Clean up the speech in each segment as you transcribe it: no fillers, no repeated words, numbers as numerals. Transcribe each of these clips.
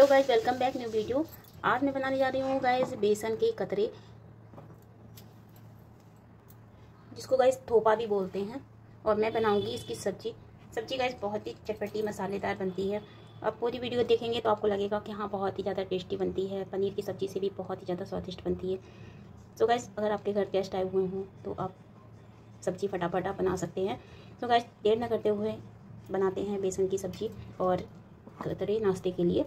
Guys welcome back new video. आज मैं बनाने जा रही हूँ गाइज बेसन के कतरे, जिसको गाइज थोपा भी बोलते हैं। और मैं बनाऊंगी इसकी सब्जी गाइज बहुत ही चटपटी मसालेदार बनती है। आप पूरी वीडियो देखेंगे तो आपको लगेगा कि हाँ बहुत ही ज़्यादा टेस्टी बनती है। पनीर की सब्जी से भी बहुत ही ज़्यादा स्वादिष्ट बनती है। तो गाइज अगर आपके घर गेस्ट आए हुए हों तो आप सब्जी फटाफट आप बना सकते हैं। तो गाइज देर न करते हुए बनाते हैं बेसन की सब्जी और कतरे नाश्ते के लिए।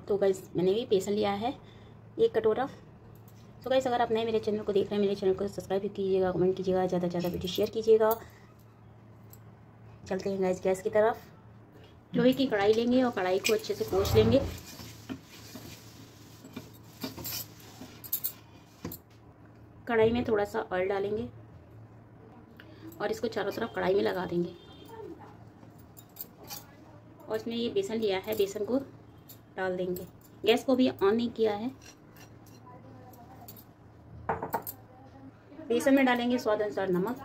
तो गाइस मैंने भी बेसन लिया है 1 कटोरा। तो गाइस अगर आप नए मेरे चैनल को देख रहे हैं, मेरे चैनल को सब्सक्राइब कीजिएगा, कमेंट कीजिएगा, ज़्यादा से ज़्यादा वीडियो शेयर कीजिएगा। चलते हैं गाइस गैस की तरफ। लोहे की कढ़ाई लेंगे और कढ़ाई को अच्छे से पोंछ लेंगे। कढ़ाई में थोड़ा सा ऑयल डालेंगे और इसको चारों तरफ कढ़ाई में लगा देंगे। और इसमें ये बेसन लिया है, बेसन को डाल देंगे। गैस को भी ऑन नहीं किया है। बेसन में डालेंगे स्वाद अनुसार नमक,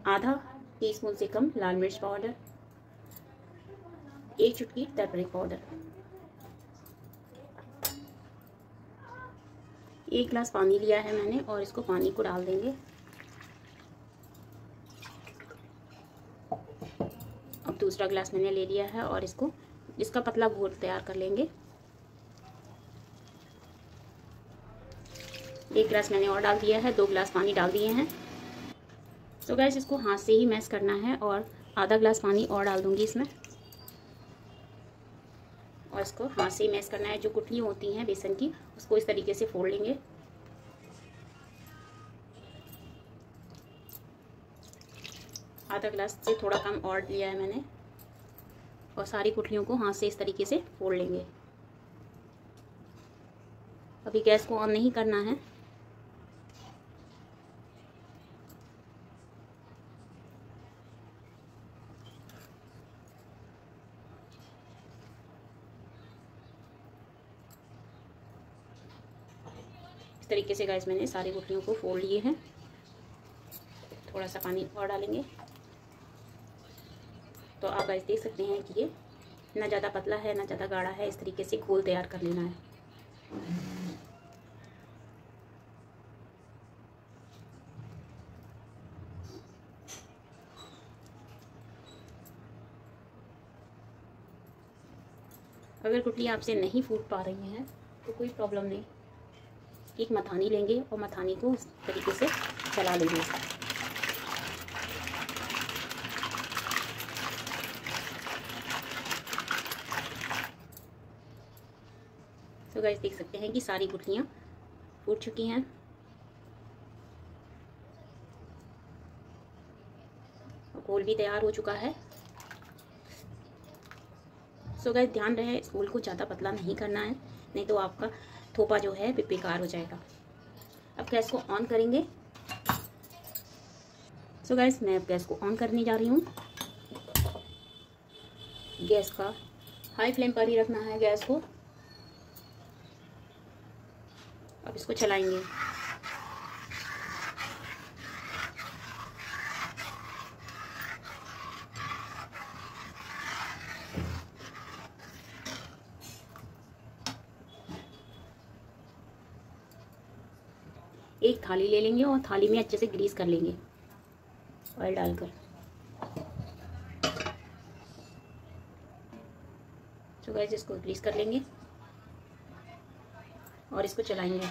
आधा टीस्पून से कम लाल मिर्च पाउडर, 1 चुटकी टर्मरिक पाउडर, 1 गिलास पानी लिया है मैंने और इसको पानी को डाल देंगे। अब दूसरा गिलास मैंने ले लिया है और इसका पतला घोल तैयार कर लेंगे। 1 गिलास मैंने और डाल दिया है, 2 गिलास पानी डाल दिए हैं। तो गैस इसको हाथ से ही मैश करना है और आधा गिलास पानी और डाल दूंगी इसमें। और इसको हाथ से ही मैश करना है। जो गुठलियाँ होती हैं बेसन की उसको इस तरीके से फोड़ लेंगे। आधा गिलास से थोड़ा कम और लिया है मैंने और सारी गुठलियों को हाथ से इस तरीके से फोड़ लेंगे। अभी गैस को ऑन नहीं करना है। इस तरीके से गाइस मैंने सारी गुठलियों को फोड़ लिए हैं। थोड़ा सा पानी और डालेंगे। तो आप गाइस देख सकते हैं कि ये ना ज़्यादा पतला है ना ज़्यादा गाढ़ा है। इस तरीके से घोल तैयार कर लेना है। अगर गुठली आपसे नहीं फूट पा रही हैं तो कोई प्रॉब्लम नहीं। एक मथानी लेंगे और मथानी को इस तरीके से चला लेंगे। तो गाइस देख सकते हैं कि सारी गुठलियाँ फूट चुकी हैं। घोल भी तैयार हो चुका है। सो गाइस ध्यान रहे इस घोल को ज़्यादा पतला नहीं करना है, नहीं तो आपका थोपा जो है बेकार हो जाएगा। अब गैस को ऑन करेंगे। सो गाइस मैं अब गैस को ऑन करने जा रही हूँ। गैस का हाई फ्लेम पर ही रखना है गैस को। अब इसको चलाएंगे। एक थाली ले लेंगे और थाली में अच्छे से ग्रीस कर लेंगे ऑयल डालकर। तो गाइस इसको ग्रीस कर लेंगे और इसको चलाएंगे।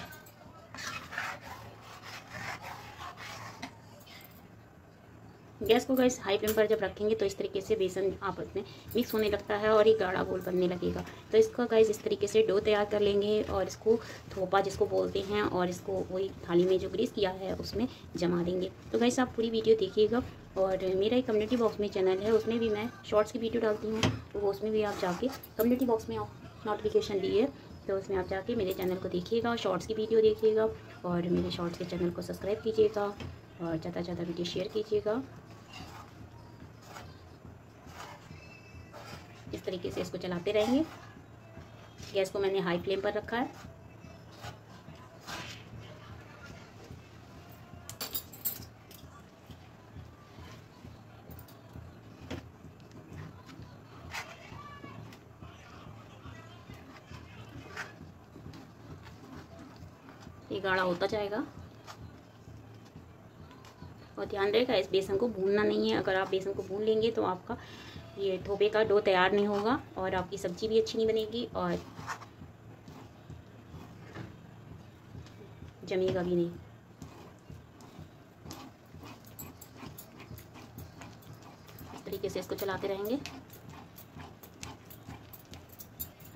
गैस को गाइस हाई फ्लेम पर जब रखेंगे तो इस तरीके से बेसन आपस में मिक्स होने लगता है और ये गाढ़ा घोल बनने लगेगा। तो इसका गाइस इस तरीके से डो तैयार कर लेंगे और इसको थोपा जिसको बोलते हैं और इसको वही थाली में जो ग्रीस किया है उसमें जमा देंगे। तो गाइस आप पूरी वीडियो देखिएगा। और मेरा एक कम्युनिटी बॉक्स में चैनल है, उसमें भी मैं शॉर्ट्स की वीडियो डालती हूँ। तो वो उसमें भी आप जाके कम्युनिटी बॉक्स में नोटिफिकेशन दिए तो उसमें आप जाके मेरे चैनल को देखिएगा, शॉर्ट्स की वीडियो देखिएगा और मेरे शॉर्ट्स के चैनल को सब्सक्राइब कीजिएगा और ज़्यादा से ज़्यादा वीडियो शेयर कीजिएगा। इस तरीके से इसको चलाते रहेंगे। गैस को मैंने हाई फ्लेम पर रखा है। ये गाढ़ा होता जाएगा। और ध्यान रहेगा इस बेसन को भूनना नहीं है। अगर आप बेसन को भून लेंगे तो आपका ये थोपे का डो तैयार नहीं होगा और आपकी सब्जी भी अच्छी नहीं बनेगी और जमेगा भी नहीं। इस तरीके से इसको चलाते रहेंगे।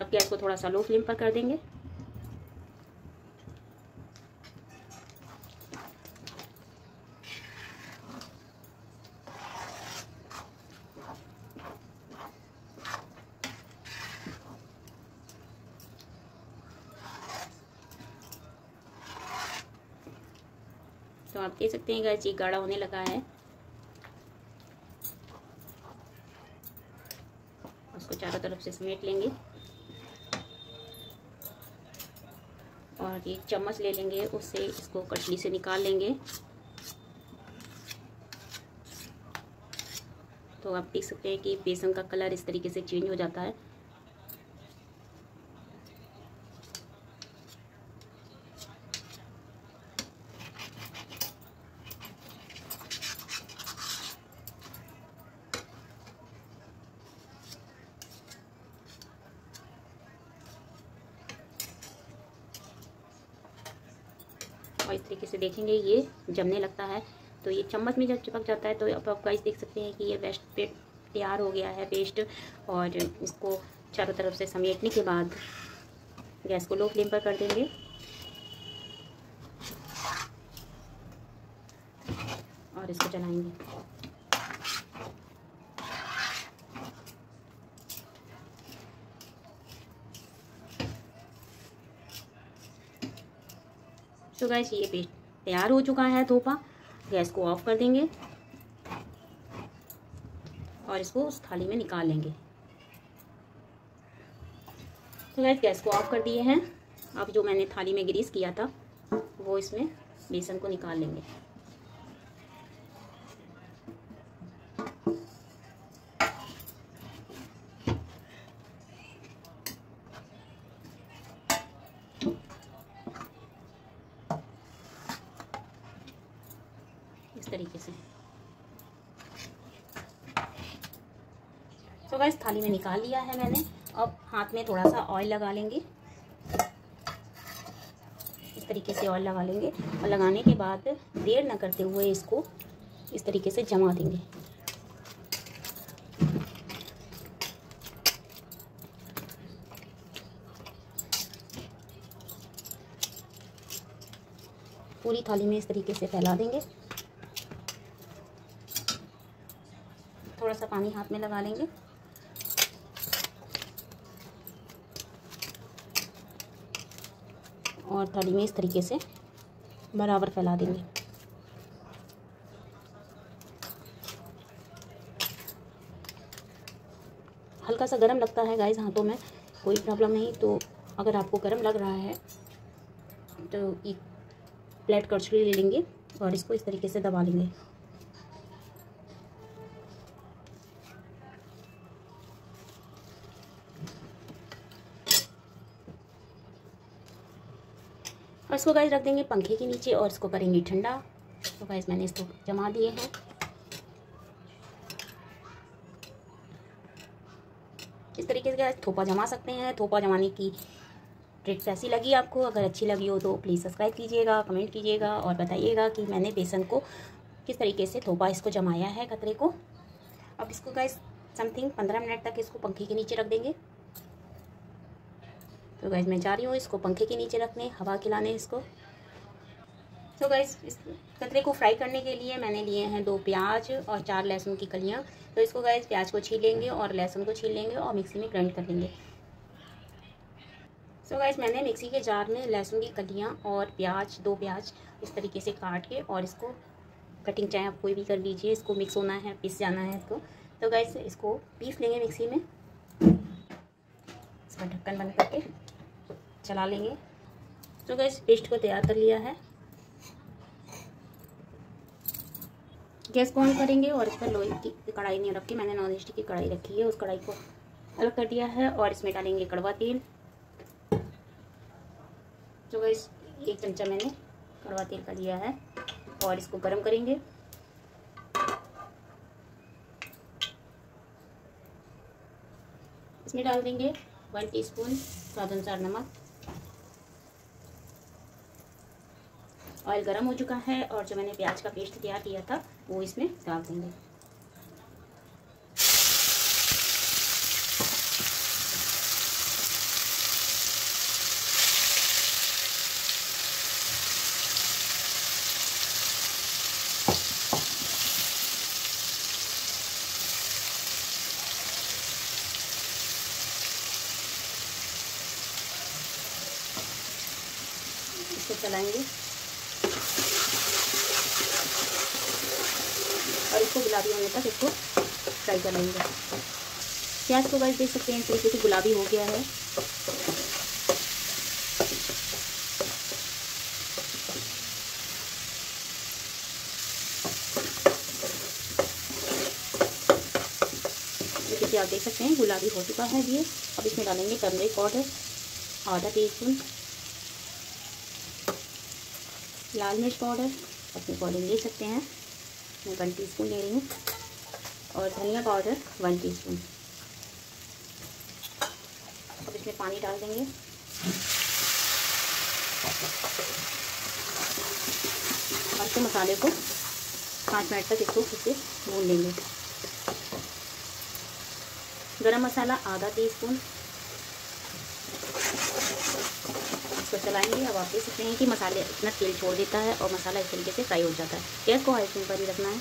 अब गैस को थोड़ा सा लो फ्लेम पर कर देंगे। तो आप देख सकते हैं गाइस ये गाढ़ा होने लगा है। उसको चारों तरफ से समेट लेंगे और एक चम्मच ले लेंगे, उससे इसको कटली से निकाल लेंगे। तो आप देख सकते हैं कि बेसन का कलर इस तरीके से चेंज हो जाता है। और इस तरीके से देखेंगे ये जमने लगता है। तो ये चम्मच में जब चिपक जाता है तो अब आप गाइस देख सकते हैं कि ये वेस्ट पे तैयार हो गया है पेस्ट। और इसको चारों तरफ से समेटने के बाद गैस को लो फ्लेम पर कर देंगे और इसको चलाएंगे। तो गाइस ये पेस्ट तैयार हो चुका है थोपा। गैस को ऑफ कर देंगे और इसको उस थाली में निकाल लेंगे। तो गाइस गैस को ऑफ कर दिए हैं। अब जो मैंने थाली में ग्रीस किया था वो इसमें बेसन को निकाल लेंगे। इस तरीके से। तो गाइस थाली में निकाल लिया है मैंने। अब हाथ में थोड़ा सा ऑयल लगा लेंगे। इस तरीके से ऑयल लगा लेंगे और लगाने के बाद देर न करते हुए इसको इस तरीके से जमा देंगे। पूरी थाली में इस तरीके से फैला देंगे। थोड़ा सा पानी हाथ में लगा लेंगे और थाली में इस तरीके से बराबर फैला देंगे। हल्का सा गरम लगता है गाइस हाथों में, कोई प्रॉब्लम नहीं। तो अगर आपको गरम लग रहा है तो एक प्लेट कड़छी ले लेंगे और इसको इस तरीके से दबा लेंगे। और इसको गाइस रख देंगे पंखे के नीचे और इसको करेंगे ठंडा। तो गाइस मैंने इसको जमा दिए हैं। इस तरीके से गाइस थोपा जमा सकते हैं। थोपा जमाने की ट्रिक कैसी लगी आपको? अगर अच्छी लगी हो तो प्लीज़ सब्सक्राइब कीजिएगा, कमेंट कीजिएगा और बताइएगा कि मैंने बेसन को किस तरीके से थोपा इसको जमाया है कतरे को। अब इसको गाइस समथिंग 15 मिनट तक इसको पंखे के नीचे रख देंगे। तो गाइस मैं जा रही हूँ इसको पंखे के नीचे रखने, हवा खिलाने इसको। तो गाइस इस कतरे को फ्राई करने के लिए मैंने लिए हैं 2 प्याज और 4 लहसुन की कलियाँ। तो इसको गाइस प्याज को छील लेंगे और लहसुन को छील लेंगे और मिक्सी में ग्राइंड कर लेंगे। तो गाइस मैंने मिक्सी के जार में लहसुन की कलियाँ और प्याज 2 प्याज इस तरीके से काट के और इसको कटिंग चाहे आप कोई भी कर लीजिए, इसको मिक्स होना है, पीस जाना है इसको। तो गाइस इसको पीस लेंगे मिक्सी में। इसका ढक्कन बंद करके चला लेंगे। तो गाइस पेस्ट को तैयार कर लिया है। गैस को ऑन करेंगे और इस पर लोहे की कढ़ाई नहीं रख के मैंने नॉन स्टिक की कढ़ाई रखी है, उस कढ़ाई को अलग कर दिया है और इसमें डालेंगे कड़वा तेल। तो गाइस 1 चमचा मैंने कड़वा तेल का लिया है और इसको गरम करेंगे। इसमें डाल देंगे 1 टीस्पून स्वाद अनुसार नमक। ऑयल गरम हो चुका है और जो मैंने प्याज का पेस्ट तैयार किया था वो इसमें डाल देंगे। इसको चलाएंगे और इसको गुलाबी होने तक इसको फ्राई कर लेंगे। प्याज को गाइस देख सकते हैं इस तरीके से गुलाबी हो गया है। जैसे आप देख सकते हैं गुलाबी हो चुका है ये। अब इसमें डालेंगे टर्मरिक पाउडर आधा टीस्पून, लाल मिर्च पाउडर अपने अकॉर्डिंग ले सकते हैं, मैं 1 टीस्पून ले रही हूँ, और धनिया पाउडर 1 टीस्पून। अब इसमें पानी डाल देंगे और इसके मसाले को 5 मिनट तक इसको फिर से भून लेंगे। गरम मसाला आधा टीस्पून, इसको चलाएंगे। अब आप देख सकते हैं कि मसाले इतना तेल छोड़ देता है और मसाला इस तरीके से फ्राई हो जाता है। गैस को हाई फ्लेम पर ही रखना है।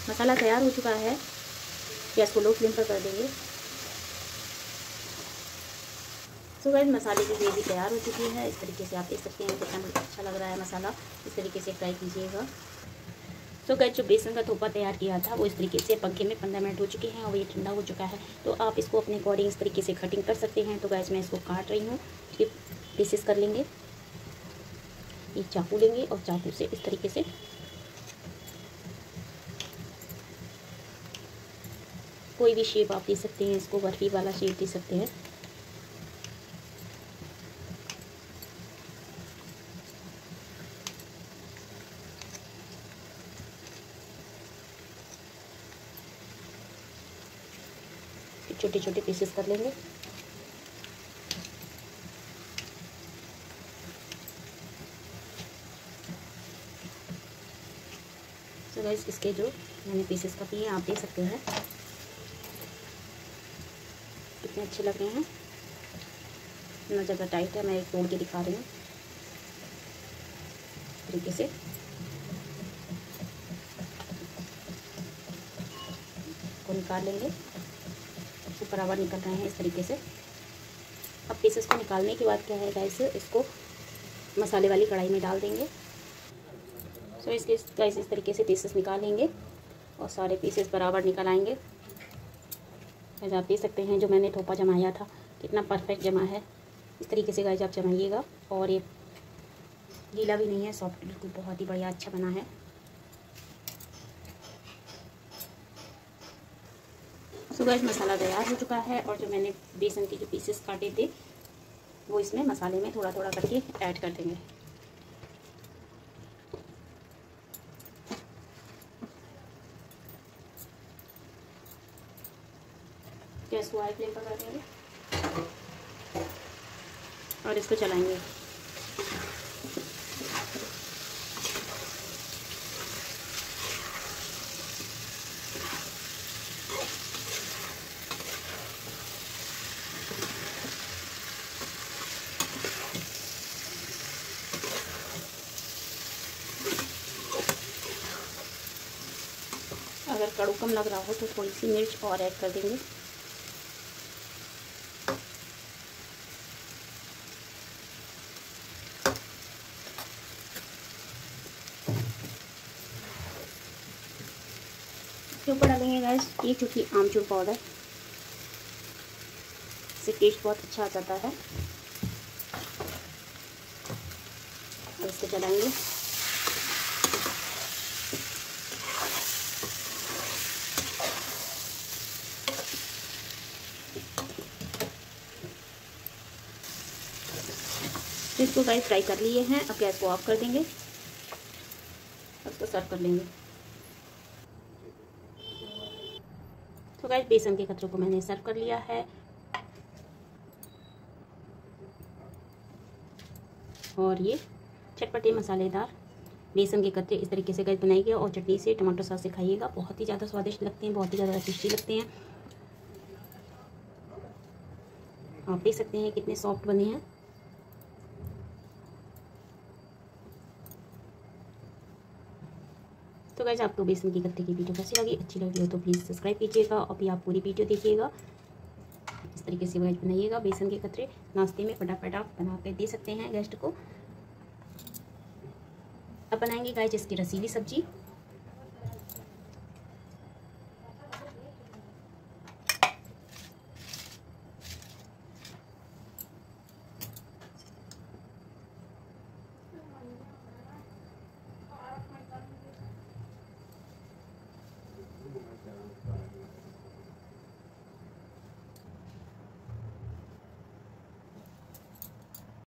मसाला तैयार हो चुका है, गैस को लो फ्लेम पर कर देंगे। सो गाइस मसाले की ग्रेवी तैयार हो चुकी है। इस तरीके से आप देख सकते हैं कितना अच्छा लग रहा है मसाला। इस तरीके से फ्राई कीजिएगा। सो गाइस जो बेसन का थोपा तैयार किया था वो इस तरीके से पंखे में 15 मिनट हो चुके हैं और ये ठंडा हो चुका है। तो आप इसको अपने अकॉर्डिंग इस तरीके से कटिंग कर सकते हैं। तो गाइस मैं इसको काट रही हूँ, पीसेस कर लेंगे। एक चाकू लेंगे और चाकू से इस तरीके से कोई भी शेप आप दे सकते हैं, इसको बर्फी वाला शेप दे सकते हैं। छोटे छोटे पीसेस कर लेंगे। तो गाइस इसके जो मैंने पीसेस कर दिए आप देख सकते हैं कितने अच्छे लग रहे हैं। इतना ज़्यादा टाइट है, मैं एक तोड़ के दिखा रही हूँ। इस तरीके से को निकाल लेंगे। ऊपर हवा निकल रहे हैं इस तरीके से। अब पीसेस को निकालने के बाद क्या है गाइस, इसको मसाले वाली कढ़ाई में डाल देंगे। सो इसके गाइस इस तरीके से पीसेस निकाल लेंगे और सारे पीसेस बराबर निकल आएंगे। गाइस आप देख सकते हैं जो मैंने थोपा जमाया था कितना परफेक्ट जमा है। इस तरीके से गाइस आप जमाइएगा और ये गीला भी नहीं है, सॉफ्ट बिल्कुल बहुत ही बढ़िया अच्छा बना है। सो गाइस मसाला तैयार हो चुका है और जो मैंने बेसन के जो पीसेस काटे थे वो इसमें मसाले में थोड़ा थोड़ा करके ऐड कर देंगे। गैस को हाई फ्लेम पर कर देंगे और इसको चलाएंगे। अगर कड़ू कम लग रहा हो तो थोड़ी सी मिर्च और ऐड कर देंगे। इसके ऊपर डालेंगे गाइस 1 चुटकी आमचूर पाउडर, इससे टेस्ट बहुत अच्छा आ जाता है। और इसको चलाएंगे। तो इसको गाइस फ्राई कर लिए हैं। अब गैस को ऑफ कर देंगे, उसको सर्व कर लेंगे। तो गाइस बेसन के कतरों को मैंने सर्व कर लिया है और ये चटपटे मसालेदार बेसन के कतरे इस तरीके से गाइस बनाइए और चटनी से, टमाटर सॉस से खाइएगा। बहुत ही ज़्यादा स्वादिष्ट लगते हैं, बहुत ही ज़्यादा टेस्टी लगते हैं। आप देख सकते हैं कितने सॉफ्ट बने हैं। तो गाइस आपको बेसन की कतरे की वीडियो कैसी लगी, अच्छी लगी हो तो प्लीज़ सब्सक्राइब कीजिएगा और भी आप पूरी वीडियो देखिएगा। इस तरीके से गाइस बनाइएगा बेसन के कतरे, नाश्ते में फटाफट आप बना के दे सकते हैं गेस्ट को। अब बनाएंगे गाइस इसकी रसीली सब्जी।